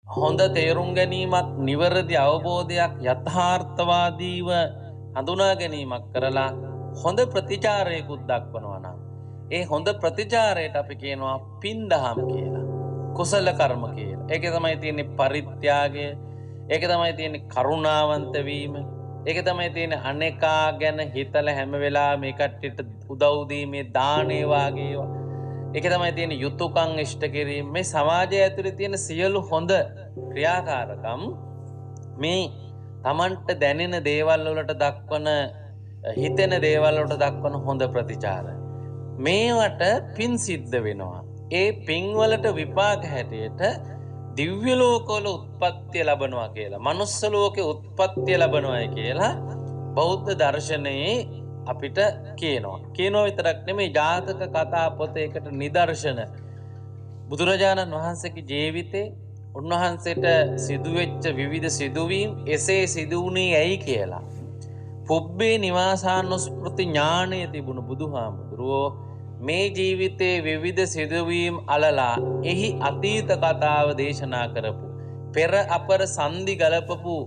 හොඳ තේරුම් ගැනීමක් නිවැරදි අවබෝධයක් යථාර්ථවාදීව හඳුනා ගැනීමක් කරලා හොඳ ප්‍රතිචාරයකුත් දක්වනවා නම් ඒ හොඳ ප්‍රතිචාරයට අපි කියනවා පින්දහම් කියලා. කුසල කර්ම කියලා. ඒකේ තමයි තියෙන්නේ පරිත්‍යාගය. ඒකේ තමයි තියෙන්නේ කරුණාවන්ත වීම. ඒකේ තමයි තියෙන්නේ අනේකා ගැන හිතලා හැම වෙලාවෙම මේ කට්ටියට උදව් දීමේ දානේ වාගේ ඒවා. ඒකේ තමයි තියෙන්නේ යුතුයකම් ඉෂ්ට කිරීම. මේ සමාජය ඇතුලේ තියෙන සියලු හොඳ ක්‍රියාකාරකම් මේ Tamanට දැනෙන දේවල් වලට දක්වන හිතෙන දේවල් වලට දක්වන හොඳ ප්‍රතිචාර. මේවට පින් සිද්ධ වෙනවා. ඒ පින් වලට විපාක හැටියට දිව්‍ය ලෝකවල උත්පත්ති ලැබනවා කියලා, මනුස්ස ලෝකේ උත්පත්ති ලැබනවායි කියලා බෞද්ධ දර්ශනයේ අපිට කියනවා. කියනවා විතරක් නෙමෙයි ජාතක කතා පොතේකට නිදර්ශන බුදුරජාණන් වහන්සේගේ ජීවිතේ උන්වහන්සේට සිදුවෙච්ච විවිධ සිදුවීම් එසේ සිදු වුණේ ඇයි කියලා. පුබ්බේ නිවාසානුස්මෘති ඥාණය තිබුණු බුදුහාමුදුරුවෝ මේ ජීවිතේ විවිධ සිදුවීම් අලලා එහි අතීත කතාව දේශනා කරපු පෙර අපර සන්ධි ගලපපු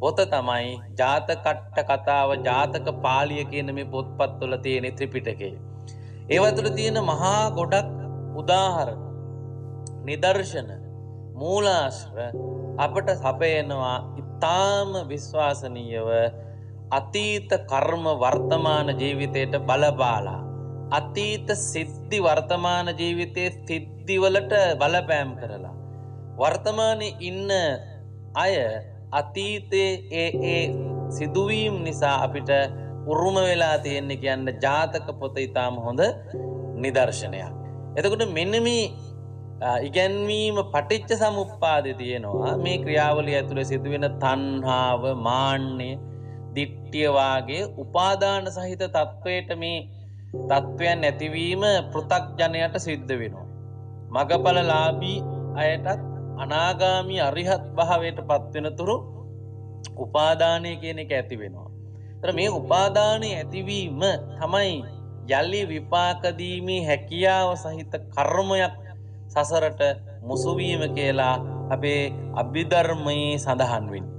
පොත තමයි ජාතකට්ට කතාව ජාතක පාළිය කියන මේ පොත්පත්වල තියෙන ත්‍රිපිටකය. ඒව තුළ තියෙන මහා ගොඩක් උදාහරණ නිදර්ශන මූලාශ්‍ර අපට සපයනවා ඉතාම විශ්වාසනීයව අතීත කර්ම වර්තමාන ජීවිතයට බලපාලා අතීත සිද්ධි වර්තමාන ජීවිතයේ සිද්ධිවලට බලපෑම් කරලා වර්තමානයේ ඉන්න අය අතීතයේ ඒ සිදුවීම් නිසා අපිට උරුම වෙලා තියෙන්නේ කියන්න ජාතක පොත ඉතාම හොඳ නිදර්ශනයක්. එතකොට මෙන්න මේ ඉගැන්වීම පටිච්ච සමුප්පාදේ තියෙනවා මේ ක්‍රියාවලිය ඇතුලේ සිදුවෙන තණ්හාව, මාන්නය, දිට්ඨිය වාගේ උපාදාන සහිත තත්වයට මේ තත්වයන් නැතිවීම පෘථග්ජනයට සිද්ධ වෙනවා. මගඵලලාභී අයටත් අනාගාමී අරිහත් භාවයට පත් වෙනතුරු උපාදානය කියන එක ඇති වෙනවා. ඒතර මේ උපාදානයේ ඇතිවීම තමයි යලි විපාක දීමේ හැකියාව සහිත කර්මයක් සසරට මුසු වීම කියලා අපේ අභිධර්මයේ සඳහන් වෙන්නේ.